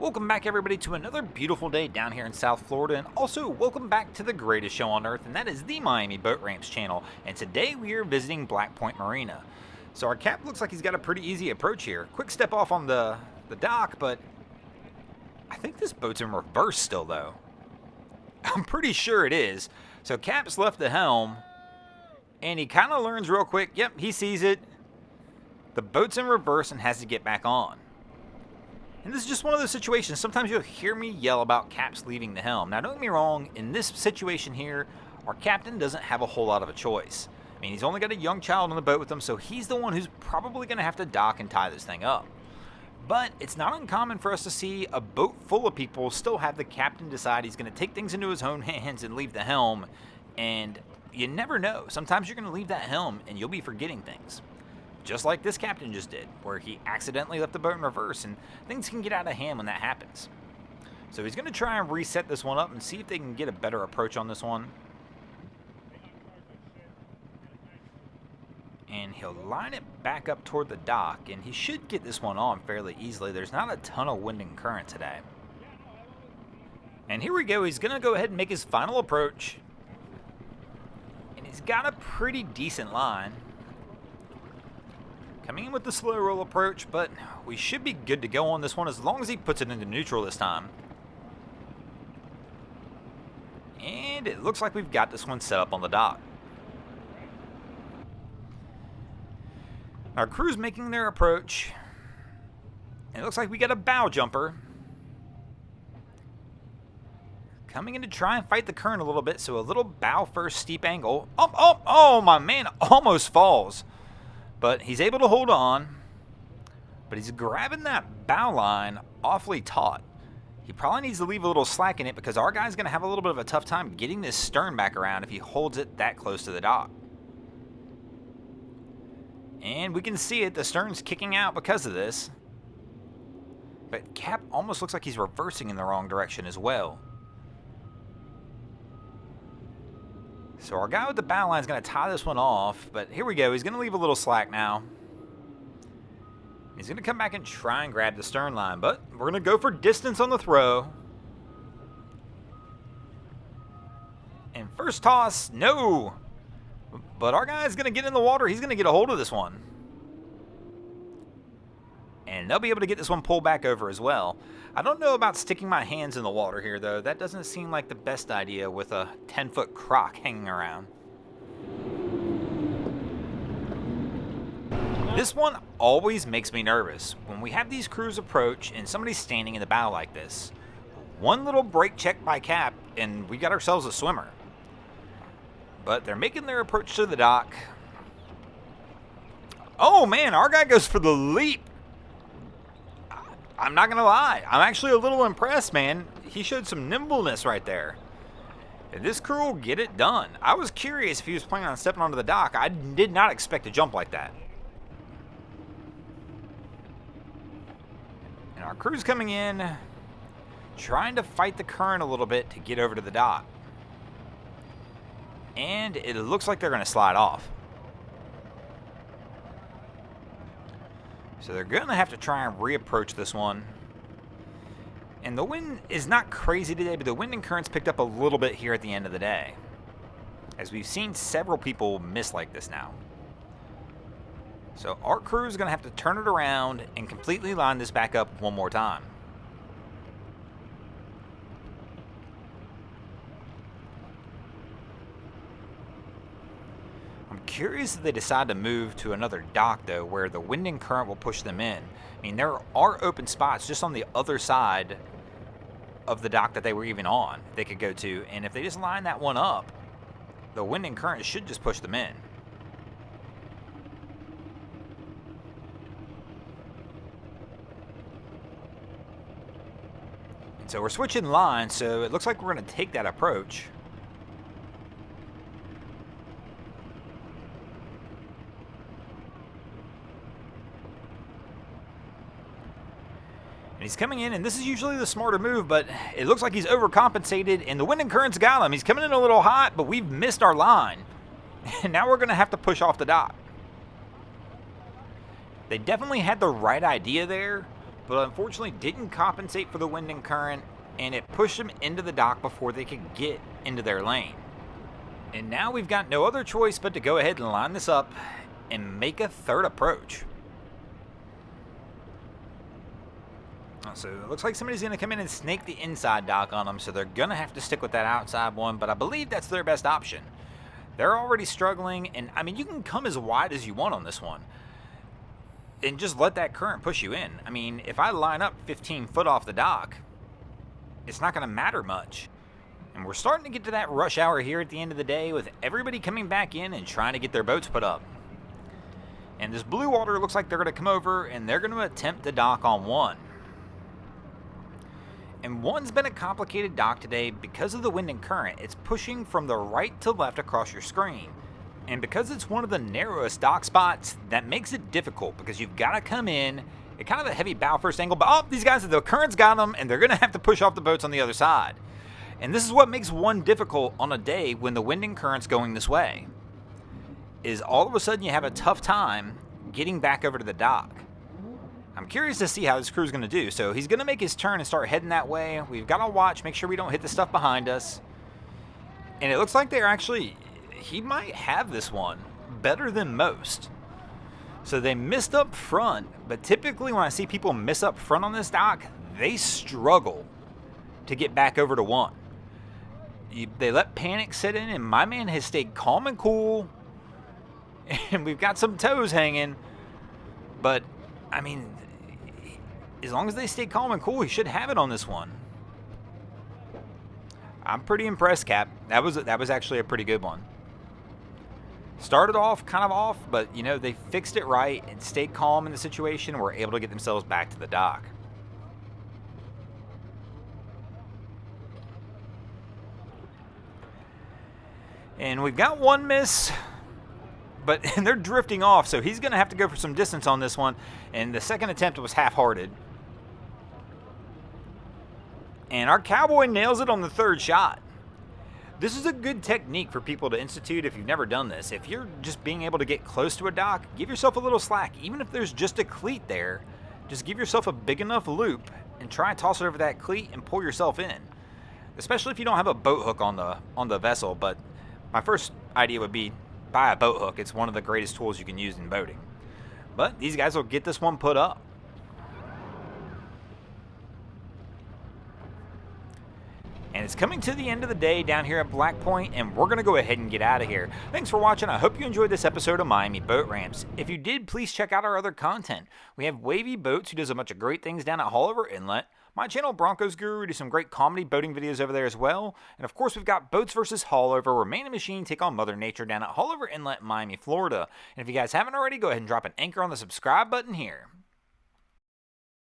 Welcome back, everybody, to another beautiful day down here in South Florida, and also welcome back to the greatest show on earth, and that is the Miami Boat Ramps channel. And today we are visiting Point Marina. So our cap looks like he's got a pretty easy approach here. Quick step off on the dock, but I think this boat's in reverse still, though. I'm pretty sure it is. So Cap's left the helm, and he kind of learns real quick. Yep, he sees it. The boat's in reverse and has to get back on. And this is just one of those situations. Sometimes you'll hear me yell about Caps leaving the helm. Now, don't get me wrong. In this situation here, our captain doesn't have a whole lot of a choice. I mean, he's only got a young child on the boat with him, so he's the one who's probably going to have to dock and tie this thing up. But it's not uncommon for us to see a boat full of people still have the captain decide he's going to take things into his own hands and leave the helm. And you never know. Sometimes you're going to leave that helm and you'll be forgetting things. Just like this captain just did, where he accidentally left the boat in reverse, and things can get out of hand when that happens. So he's going to try and reset this one up and see if they can get a better approach on this one. And he'll line it back up toward the dock, and he should get this one on fairly easily. There's not a ton of wind and current today. And here we go. He's going to go ahead and make his final approach. And he's got a pretty decent line. Coming in with the slow roll approach, but we should be good to go on this one as long as he puts it into neutral this time. And it looks like we've got this one set up on the dock. Our crew's making their approach. And it looks like we got a bow jumper. Coming in to try and fight the current a little bit, so a little bow first steep angle. Oh, my man almost falls. But he's able to hold on, but he's grabbing that bow line awfully taut. He probably needs to leave a little slack in it because our guy's going to have a little bit of a tough time getting this stern back around if he holds it that close to the dock. And we can see it, the stern's kicking out because of this. But Cap almost looks like he's reversing in the wrong direction as well. So our guy with the bow line is going to tie this one off, but here we go. He's going to leave a little slack now. He's going to come back and try and grab the stern line, but we're going to go for distance on the throw. And first toss, no. But our guy's going to get in the water. He's going to get a hold of this one. And they'll be able to get this one pulled back over as well. I don't know about sticking my hands in the water here, though. That doesn't seem like the best idea with a 10-foot croc hanging around. This one always makes me nervous. When we have these crews approach and somebody's standing in the bow like this, one little brake check by Cap, and we got ourselves a swimmer. But they're making their approach to the dock. Oh, man, our guy goes for the leap. I'm not going to lie. I'm actually a little impressed, man. He showed some nimbleness right there. And this crew will get it done. I was curious if he was planning on stepping onto the dock. I did not expect to jump like that. And our crew's coming in, trying to fight the current a little bit to get over to the dock. And it looks like they're going to slide off. So they're going to have to try and reapproach this one. And the wind is not crazy today, but the wind and currents picked up a little bit here at the end of the day, as we've seen several people miss like this now. So our crew is going to have to turn it around and completely line this back up one more time. I'm curious if they decide to move to another dock, though, where the wind and current will push them in. I mean, there are open spots just on the other side of the dock that they were even on they could go to, and if they just line that one up, the wind and current should just push them in. And so we're switching lines, so it looks like we're going to take that approach. And he's coming in, and this is usually the smarter move, but it looks like he's overcompensated, and the wind and current's got him. He's coming in a little hot, but we've missed our line. And now we're going to have to push off the dock. They definitely had the right idea there, but unfortunately didn't compensate for the wind and current, and it pushed them into the dock before they could get into their lane. And now we've got no other choice but to go ahead and line this up and make a third approach. So it looks like somebody's going to come in and snake the inside dock on them, so they're going to have to stick with that outside one, but I believe that's their best option. They're already struggling, and I mean, you can come as wide as you want on this one and just let that current push you in. I mean, if I line up 15 foot off the dock, it's not going to matter much. And we're starting to get to that rush hour here at the end of the day with everybody coming back in and trying to get their boats put up. And this blue water looks like they're going to come over and they're going to attempt to dock on one. And one's been a complicated dock today because of the wind and current. It's pushing from the right to left across your screen. And because it's one of the narrowest dock spots, that makes it difficult because you've got to come in at kind of a heavy bow first angle. But oh, these guys, the current's got them and they're going to have to push off the boats on the other side. And this is what makes one difficult on a day when the wind and current's going this way. Is all of a sudden you have a tough time getting back over to the dock. I'm curious to see how this crew's going to do. So he's going to make his turn and start heading that way. We've got to watch, make sure we don't hit the stuff behind us. And it looks like they're actually, he might have this one better than most. So they missed up front, but typically when I see people miss up front on this dock, they struggle to get back over to one. They let panic set in, and my man has stayed calm and cool. And we've got some toes hanging, but I mean, as long as they stay calm and cool, he should have it on this one. I'm pretty impressed, Cap. That was actually a pretty good one. Started off kind of off, but you know, they fixed it right and stayed calm in the situation and were able to get themselves back to the dock. And we've got one miss, but they're drifting off, so he's going to have to go for some distance on this one. And the second attempt was half-hearted. And our cowboy nails it on the third shot. This is a good technique for people to institute if you've never done this. If you're just being able to get close to a dock, give yourself a little slack. Even if there's just a cleat there, just give yourself a big enough loop and try and toss it over that cleat and pull yourself in. Especially if you don't have a boat hook on the vessel, but my first idea would be buy a boat hook. It's one of the greatest tools you can use in boating. But these guys will get this one put up. And it's coming to the end of the day down here at Black Point, and we're going to go ahead and get out of here. Thanks for watching. I hope you enjoyed this episode of Miami Boat Ramps. If you did, please check out our other content. We have Wavy Boats, who does a bunch of great things down at Haulover Inlet. My channel, Broncos Guru, do some great comedy boating videos over there as well. And of course, we've got Boats vs. Haulover, where Man and Machine take on Mother Nature down at Haulover Inlet, Miami, Florida. And if you guys haven't already, go ahead and drop an anchor on the subscribe button here.